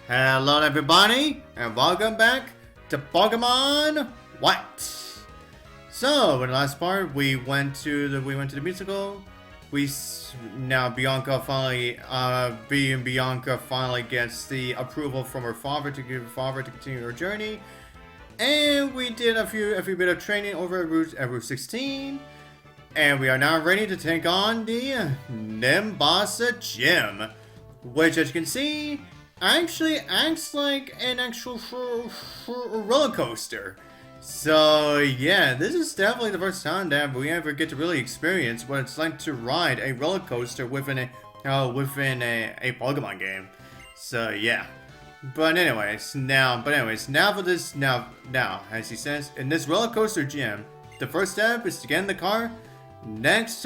Hello everybody, and welcome back to Pokemon White. So, in the last part, we went to the musical. Now Bianca finally gets the approval from her father to continue her journey, and we did a few bit of training over at Route 16, and we are now ready to take on the Nimbasa Gym, which, as you can see, actually acts like an actual roller coaster. So yeah, this is definitely the first time that we ever get to really experience what it's like to ride a roller coaster within a Pokemon game. So yeah. But anyways, now for this now as he says, in this roller coaster gym, the first step is to get in the car. Next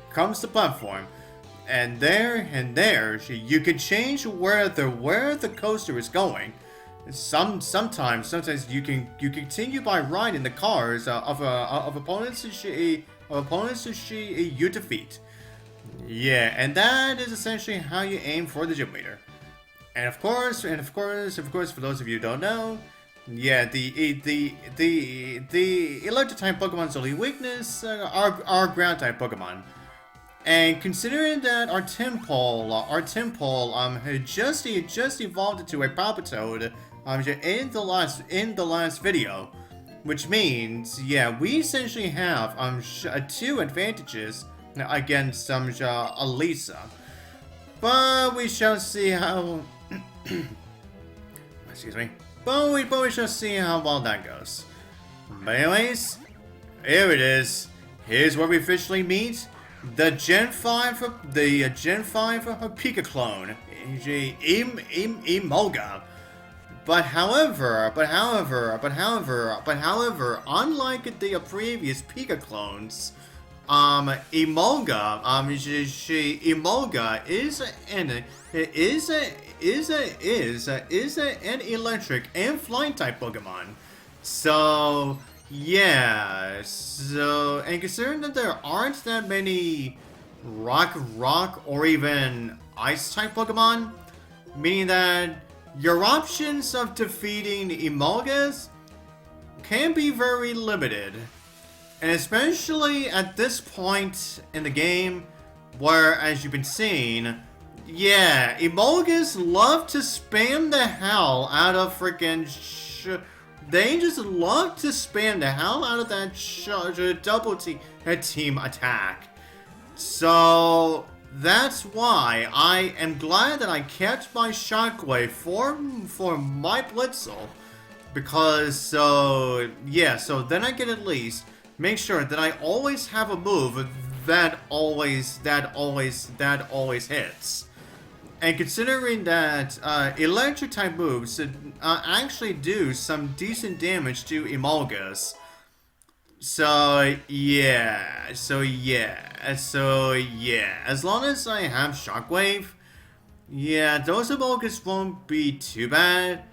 comes the platform. And there, you can change where the coaster is going. Sometimes you can continue by riding the cars of opponents you defeat. Yeah, and that is essentially how you aim for the gym leader. And of course, for those of you who don't know, yeah, the electric type Pokemon's only weakness are ground type Pokemon. And considering that our Timpole had just evolved into a Palpitoad in the last video, which means, yeah, we essentially have two advantages against Elesa. But we shall see how excuse me. But we shall see how well that goes. But anyways, here it is. Here's where we officially meet the Gen 5 Pika clone, Emolga. But however, unlike the previous Pika clones, Emolga is an electric and flying type Pokemon. So yeah, and considering that there aren't that many rock, or even ice type Pokemon, meaning that your options of defeating Emolgas can be very limited. And especially at this point in the game, where, as you've been seeing, yeah, Emolgas love to spam the hell out of freaking they just love to spam the hell out of that double team attack. So that's why I am glad that I kept my Shockwave for my Blitzel, because so then I can at least make sure that I always have a move that always hits. And considering that electric type moves actually do some decent damage to Emolgas, so yeah, as long as I have Shockwave, yeah, those Emolgas won't be too bad.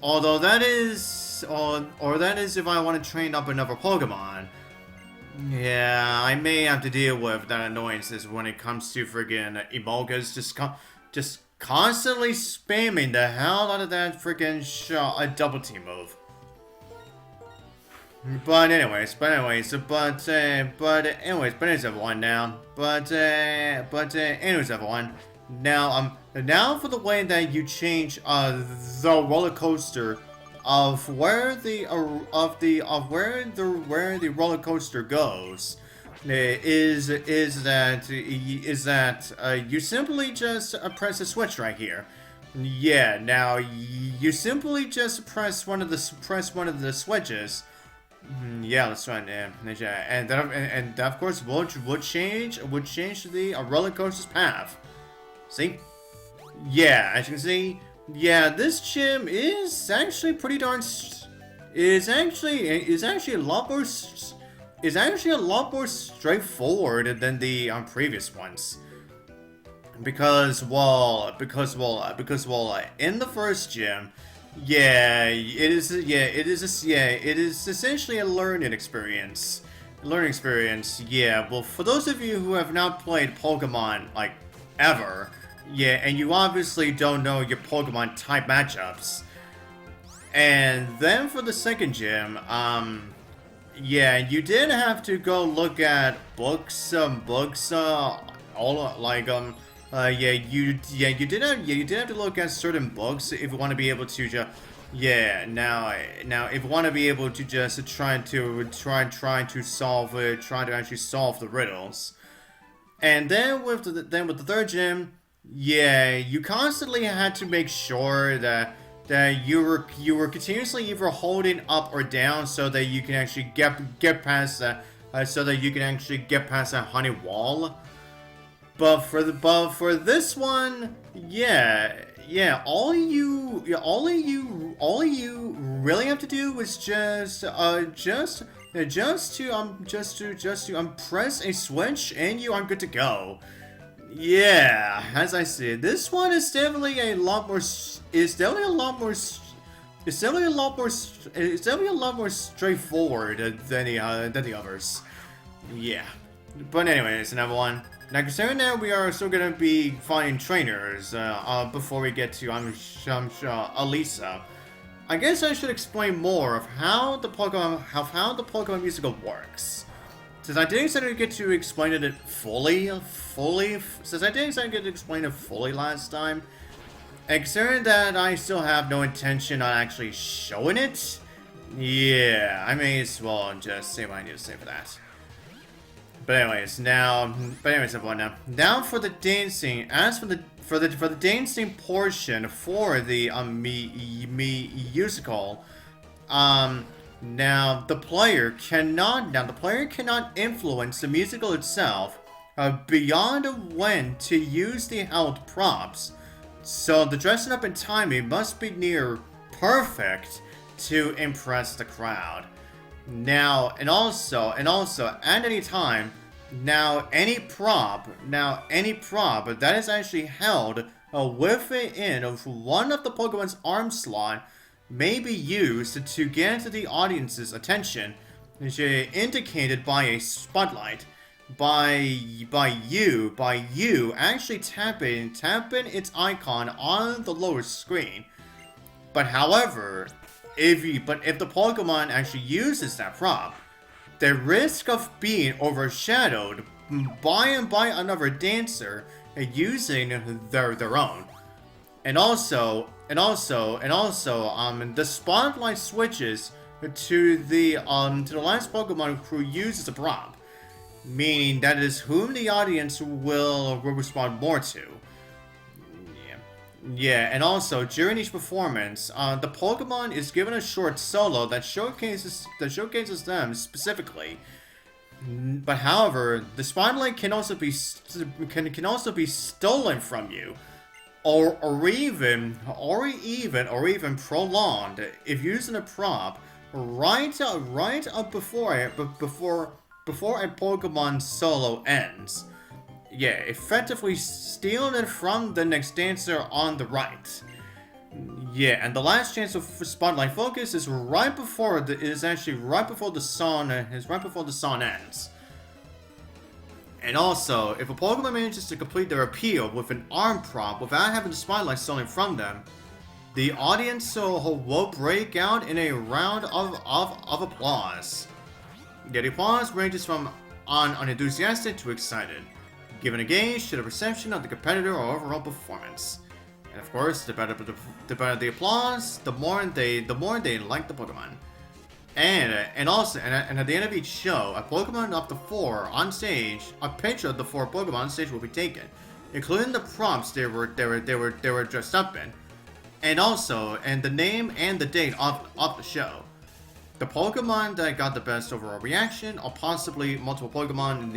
Although that is, or that is if I want to train up another Pokemon. Yeah, I may have to deal with that annoyances when it comes to friggin' Emolgas just constantly spamming the hell out of that freaking double team move. But anyways, anyways, everyone now. Anyways, everyone. Now for the way that you change the roller coaster of where the roller coaster goes. Is that you simply just press a switch right here. Yeah, now you simply just press one of the switches. Yeah, that's right. And that of course would change the roller coaster's path. See? Yeah, as you can see, yeah, this gym is actually pretty darn. Is actually a lot more. Is actually a lot more straightforward than the previous ones. Because in the first gym, it is essentially a learning experience. Yeah, well, for those of you who have not played Pokemon like ever, Yeah, and you obviously don't know your Pokemon type matchups. And then for the second gym, yeah, you did have to go look at books, all like you did have to look at certain books if you want to be able to just, yeah, now if you want to be able to just try to actually solve the riddles. And then with the third gym, yeah, you constantly had to make sure that you were continuously either holding up or down so that you can actually get past that honey wall. But for this one, yeah, all you really have to do is just to press a switch and you are good to go. Yeah, as I see it, this one is definitely a lot more. It's definitely a lot more straightforward than the others. Yeah, but anyways, another one. Now, considering that we are still gonna be finding trainers before we get to Elesa, I guess I should explain more of how the Pokemon musical works. Since I didn't get to explain it fully last time, and considering that I still have no intention on actually showing it, yeah, I may as well just say what I need to say for that. But anyways, everyone, now for the dancing. As for the dancing portion for the musical, now the player cannot influence the musical itself beyond when to use the held props. So the dressing up and timing must be near perfect to impress the crowd. Now, and also, at any time, any prop that is actually held within one of the Pokemon's arm slot may be used to get the audience's attention, indicated by a spotlight. By you actually tapping its icon on the lower screen. But however, if the Pokemon actually uses that prop, the risk of being overshadowed by another dancer using their own. And also, the spotlight switches to the last Pokemon who uses a prop, meaning that is whom the audience will respond more to. Yeah, and also during each performance, the Pokemon is given a short solo that showcases them specifically. But however, the spotlight can also be stolen from you, or even prolonged if using a prop right up before a Pokemon solo ends. Yeah, effectively stealing it from the next dancer on the right. Yeah, and the last chance of spotlight focus is right before the song ends. And also, if a Pokemon manages to complete their appeal with an arm prop without having the spotlight stolen from them, the audience will break out in a round of applause. Yeah, the applause ranges from unenthusiastic to excited, giving a gauge to the perception of the competitor or overall performance. And of course, the better the applause, the more they like the Pokemon. And at the end of each show, a Pokemon of the four on stage, a picture of the four Pokemon on stage will be taken, including the props they were dressed up in, and the name and the date of the show. The Pokemon that got the best overall reaction, or possibly multiple Pokemon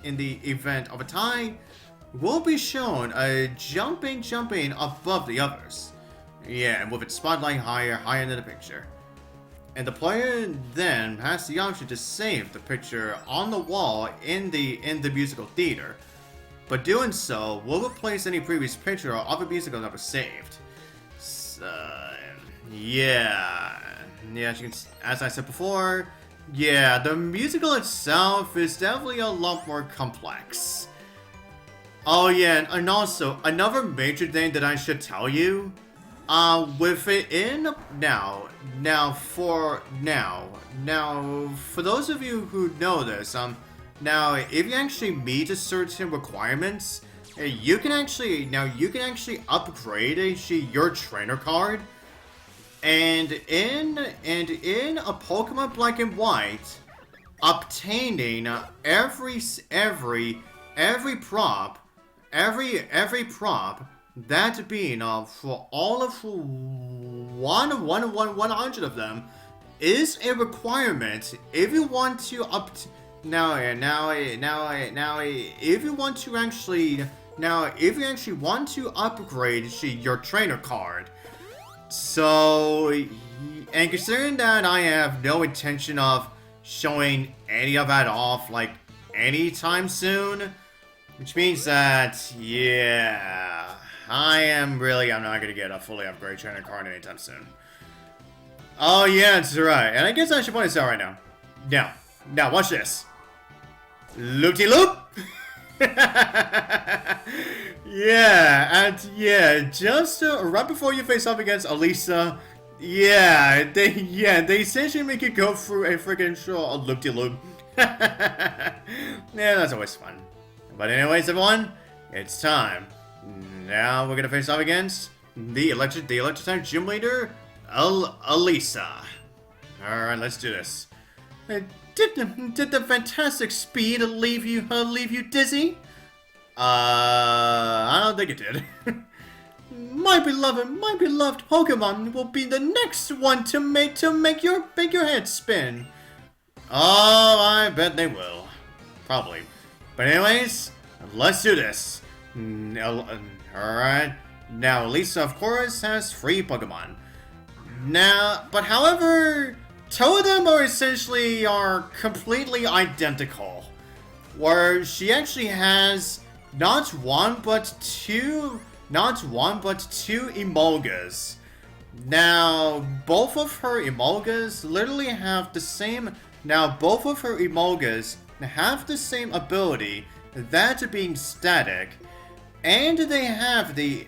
in the event of a tie, will be shown jumping above the others. Yeah, and with its spotlight higher in the picture. And the player then has the option to save the picture on the wall in the musical theater. But doing so will replace any previous picture of a musical that was saved. So, yeah, as I said before, yeah, the musical itself is definitely a lot more complex. Oh yeah, and also another major thing that I should tell you, with it in now for those of you who know this, now if you actually meet a certain requirements, you can actually upgrade your trainer card, and in a Pokemon Black and White, obtaining every prop. Every prop, that being for all of 100 of them, is a requirement if you want to if you actually want to upgrade your trainer card. So, and considering that I have no intention of showing any of that off like anytime soon, which means that, yeah, I'm not gonna get a fully upgraded trainer card anytime soon. Oh yeah, that's right. And I guess I should point this out right now. Now, watch this. Loop-de-loop! Yeah, and yeah, just right before you face off against Elesa, they essentially make you go through a freaking loop-de-loop. Yeah, that's always fun. But anyways, everyone, it's time. Now we're gonna face off against the electric type gym leader, Elesa. Alright, let's do this. Did the fantastic speed leave you dizzy? I don't think it did. My beloved Pokemon will be the next one to make your head spin. Oh, I bet they will. Probably. But anyways, let's do this. Alright. Now, Elesa, of course, has 3 Pokemon. Now, but however, 2 of them are completely identical. Where she actually has not one but two Emolgas. Now, both of her Emolgas literally have the same. Now, both of her Emolgas have the same ability, that being static, and they have the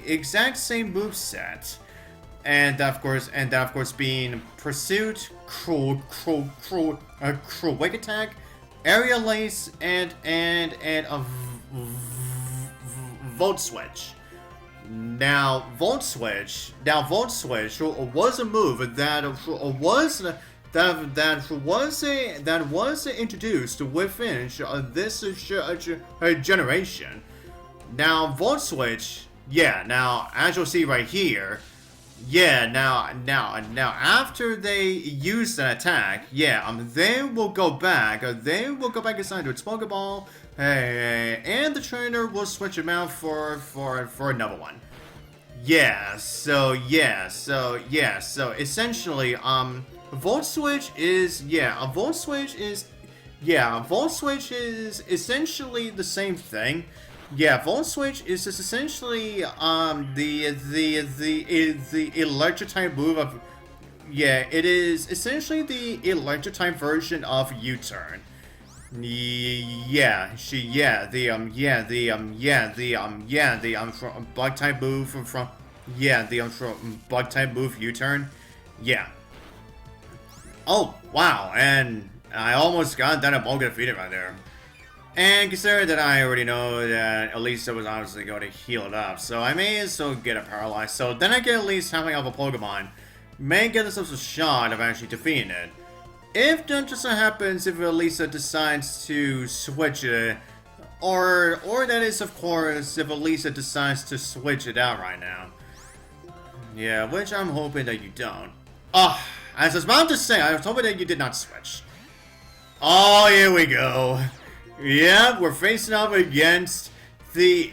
exact same moveset, and of course being Pursuit, Quick Attack, Aerial Ace, and a Volt Switch. Now, Volt Switch was a move that was introduced within this generation. Now, Volt Switch, yeah. Now, as you'll see right here, yeah. Now, after they use that attack, yeah, they will go back. They will go back inside to its Pokeball, and the trainer will switch them out for another one. So essentially, Volt Switch is essentially the same thing. Yeah, Volt Switch is just essentially the electric type move of, yeah, it is essentially the electric type version of U-turn. The bug type move from bug type move U-turn. Yeah. Oh wow, and I almost got that Emolga defeated right there. And considering that I already know that Elesa was obviously going to heal it up, so I may as well get it paralyzed. So then I get at least having of a Pokemon may get us a shot of actually defeating it. If that just so happens, if Elesa decides to switch it, or that is, of course, if Elesa decides to switch it out right now. Yeah, which I'm hoping that you don't. As I was about to say, I was hoping that you did not switch. Oh, here we go. Yeah, we're facing up against the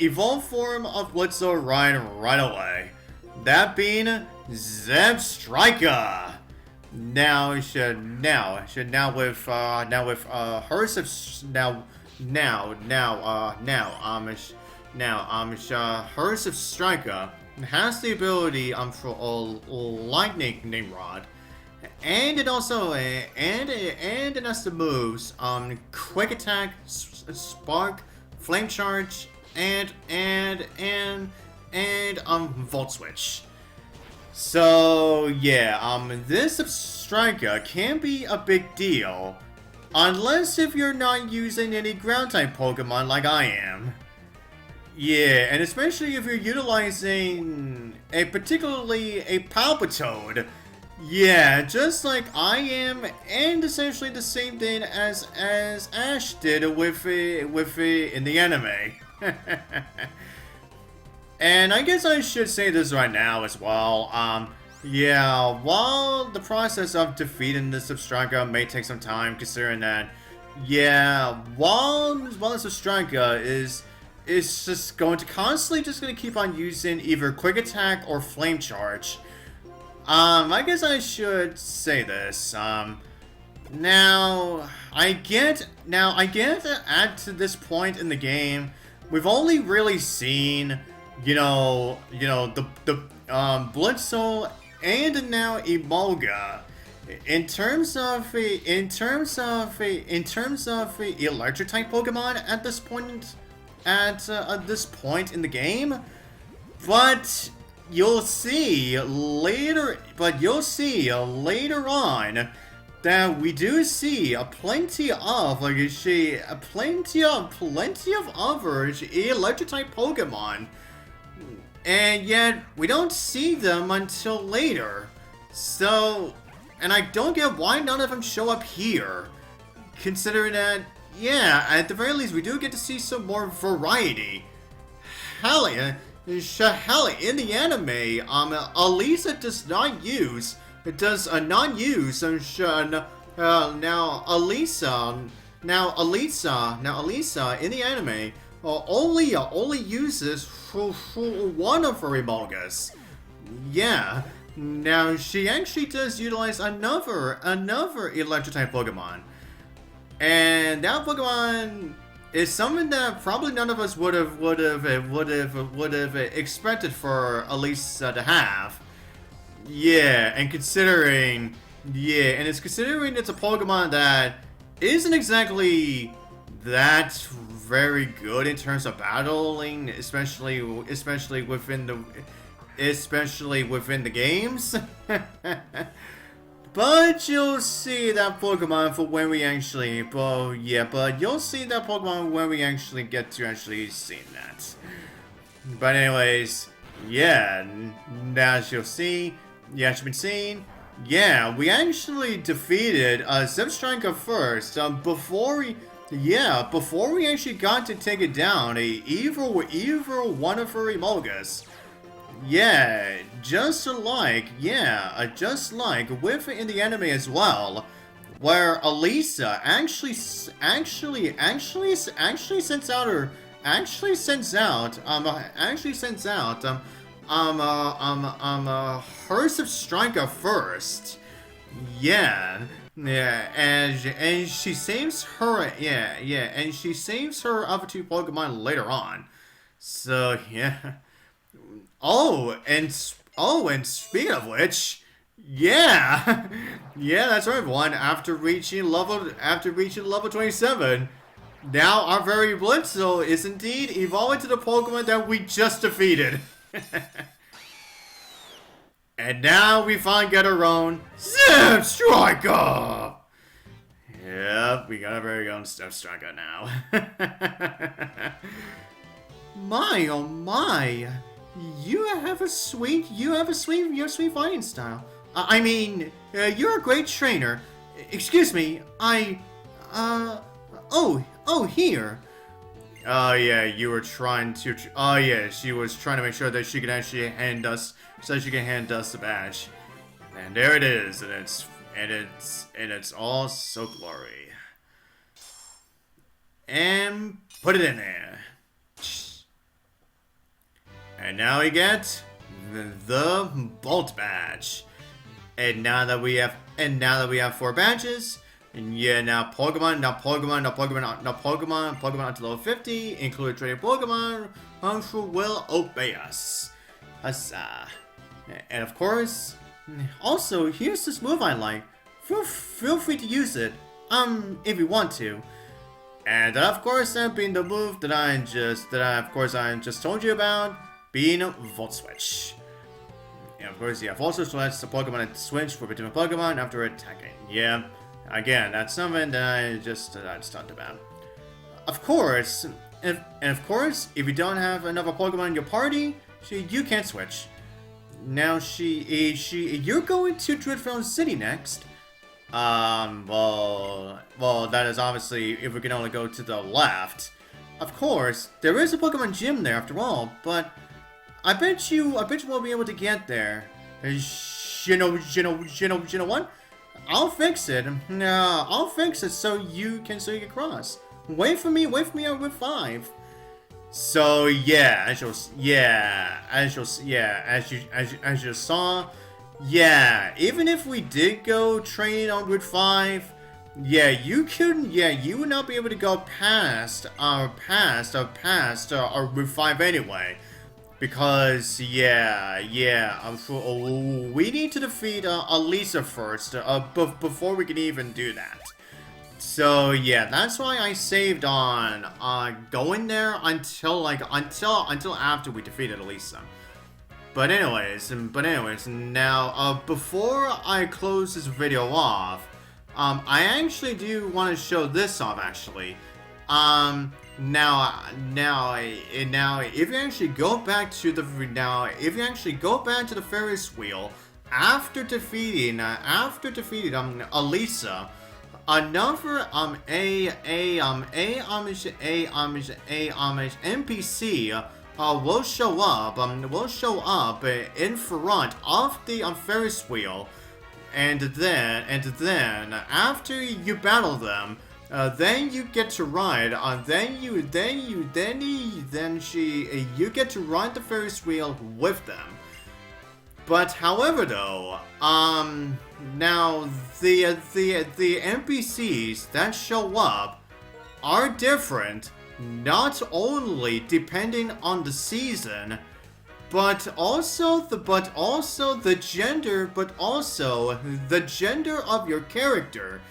evolved form of Blitzo right away. That being Zebstrika. Now with her Zebstrika has the ability for a lightning rod. And it also and it has the moves quick attack, spark, flame charge, and volt switch. So yeah, this Zebstrika can be a big deal, unless if you're not using any ground type Pokemon like I am. Yeah, and especially if you're utilizing particularly a Palpitoad. Yeah, just like I am, and essentially the same thing as Ash did with in the anime. And I guess I should say this right now as well. Yeah, while the process of defeating the Zebstrika may take some time, considering that, yeah, while the Zebstrika is just going to constantly keep on using either quick attack or flame charge. I guess I should say this. Now I get that at this point in the game, we've only really seen, the Blitzel and now Emolga. In terms of electric type Pokemon at this point, in the game, but you'll see later on that we do see plenty of other electric type Pokemon, and yet we don't see them until later. So, and I don't get why none of them show up here, considering that, yeah, at the very least we do get to see some more variety. Hell yeah. In the anime, Elesa does not use Elesa in the anime only uses for one of her Emolgas. Yeah. Now she actually does utilize another electric type Pokemon. And that Pokemon is something that probably none of us would have expected for Elesa to have. Yeah, and considering it's a Pokemon that isn't exactly that very good in terms of battling, especially within the games. But you'll see that Pokemon for when we actually, you'll see that Pokemon when we actually get to actually see that. But anyways, yeah, as you'll see, as you've been seeing, yeah, we actually defeated Zebstrika first, before we actually got to take it down, either one of her Emolgas. Yeah, just like with in the anime as well, where Elesa actually sends out her Zebstrika first. Yeah, and she saves her. And she saves her other two Pokemon later on. So yeah. And speaking of which, yeah, that's right, everyone. After reaching level 27, now our very Blitzel is indeed evolving to the Pokemon that we just defeated. And now we finally get our own Zebstrika. Yep, we got our very own Zebstrika now. My oh my. You have a sweet fighting style. I mean, you're a great trainer. Excuse me, here. Oh yeah, you were trying to, she was trying to make sure that she could actually hand us the badge. And there it is, and it's all so glory. And put it in there. And now we get the Bolt badge. And now that we have 4 badges, and yeah, now Pokemon up to level 50, including trading Pokemon, will obey us. Huzzah. And of course, Also, here's this move I like. Feel free to use it, if you want to. And of course, that being the move that I just told you about, being Volt Switch. And of course, yeah, Volt Switch lets the Pokemon switch for between Pokemon after attacking. Yeah, again, that's something that I just talked about. Of course, and of course, if you don't have another Pokemon in your party, you can't switch. Now, you're going to Dreadfell City next. Well, that is obviously if we can only go to the left. Of course, there is a Pokemon Gym there after all, but I bet you won't be able to get there. You know what? I'll fix it. No, I'll fix it so you can cross. Wait for me on Route 5. So yeah, as you saw, yeah, even if we did go train on Route 5, yeah, you would not be able to go past Route 5 anyway. Because, we need to defeat Elesa first, before we can even do that. So, yeah, that's why I saved on, going there until after we defeated Elesa. But anyways, now, before I close this video off, I actually do want to show this off, actually. Now, if you actually go back to the Ferris wheel after defeating Elesa, another NPC will show up in front of the Ferris wheel, and then after you battle them. Then you get to ride. You get to ride the Ferris wheel with them. But however, though, now the NPCs that show up are different, not only depending on the season, but also the gender of your character.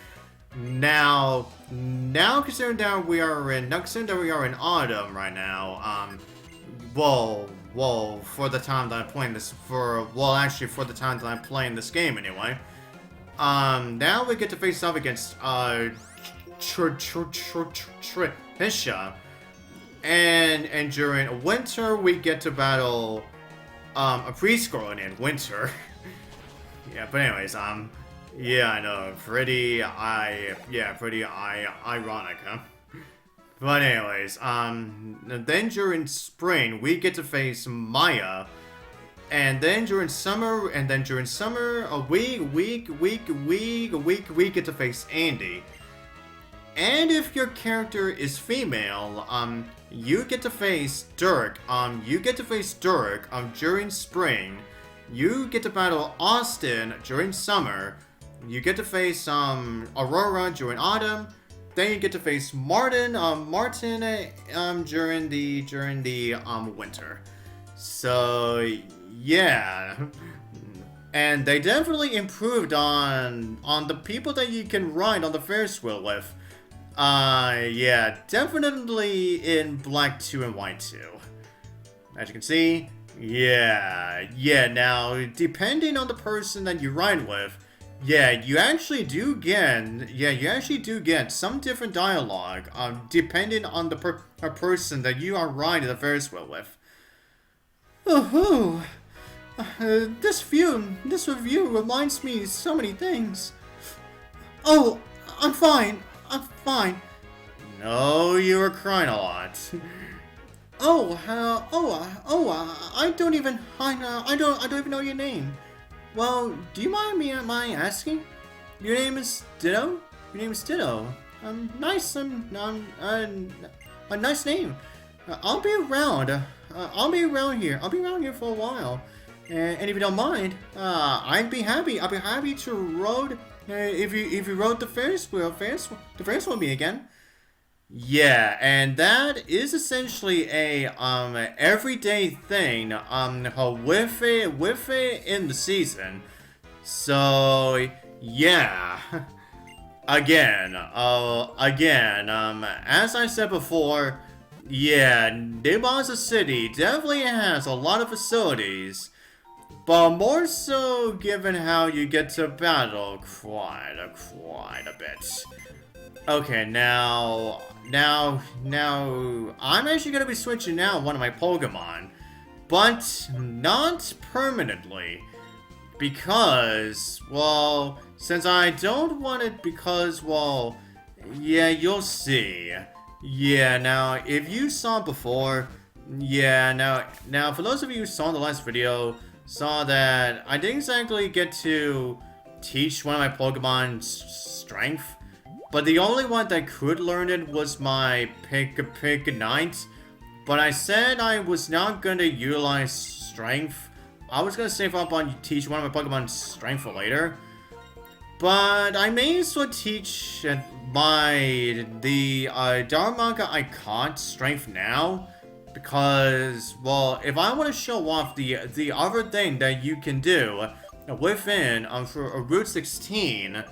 Now, considering that we are in autumn right now, for the time that I'm playing this, for the time that I'm playing this game anyway, now we get to face off against, Trisha, and during winter we get to battle, a Preschool in winter. Yeah, but anyways, yeah, I know, pretty ironic, huh? But anyways, then during spring, we get to face Maya, and then during summer, we get to face Andy. And if your character is female, you get to face Dirk, during spring. You get to battle Austin during summer. You get to face Aurora during autumn. Then you get to face Martin during the winter. So yeah, and they definitely improved on the people that you can ride on the Ferris wheel with. Yeah, definitely in Black 2 and White 2. As you can see, yeah. Now, depending on the person that you ride with, yeah, you actually do get some different dialogue, depending on the person that you are riding the Ferris wheel with. Oh, this review reminds me so many things. Oh, I'm fine. No, you were crying a lot. I don't even know your name. Well, do you mind my asking? Your name is Ditto? Nice. A nice name. I'll be around. I'll be around here for a while. And if you don't mind, I'd be happy to ride. If you rode the Ferris wheel with me again. Yeah, and that is essentially a everyday thing with it in the season. So, yeah. Again, as I said before, yeah, Nimbasa City definitely has a lot of facilities, but more so given how you get to battle quite a bit. Okay, now, I'm actually gonna be switching out one of my Pokemon, but not permanently. Because, well, since I don't want it because, well, yeah, you'll see. Yeah, now, if you saw before, yeah, now, for those of you who saw the last video, saw that I didn't exactly get to teach one of my Pokemon strength, but the only one that could learn it was my Knight, but I said I was not going to utilize strength. I was going to save up on teach one of my Pokemon strength for later. But I may as well teach the Darumaka I caught strength now. Because, well, if I want to show off the other thing that you can do within for Route 16,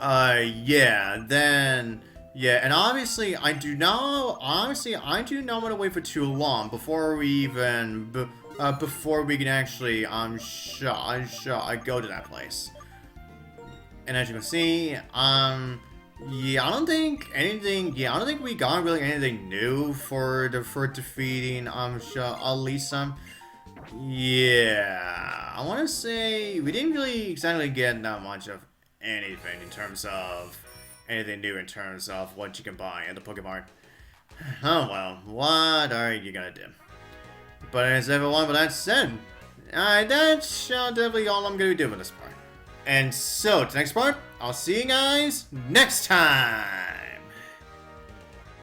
yeah, then... Yeah, and obviously, I do not want to wait for too long before we even, before we can actually, go to that place. And as you can see, yeah, I don't think we got really anything new for defeating, Elesa. Yeah, I want to say we didn't really exactly get that much of anything in terms of anything new in terms of what you can buy in the Pokemon. Oh well, what are you gonna do? But as everyone with that said, that's definitely all I'm gonna do with this part. And so, to the next part, I'll see you guys next time!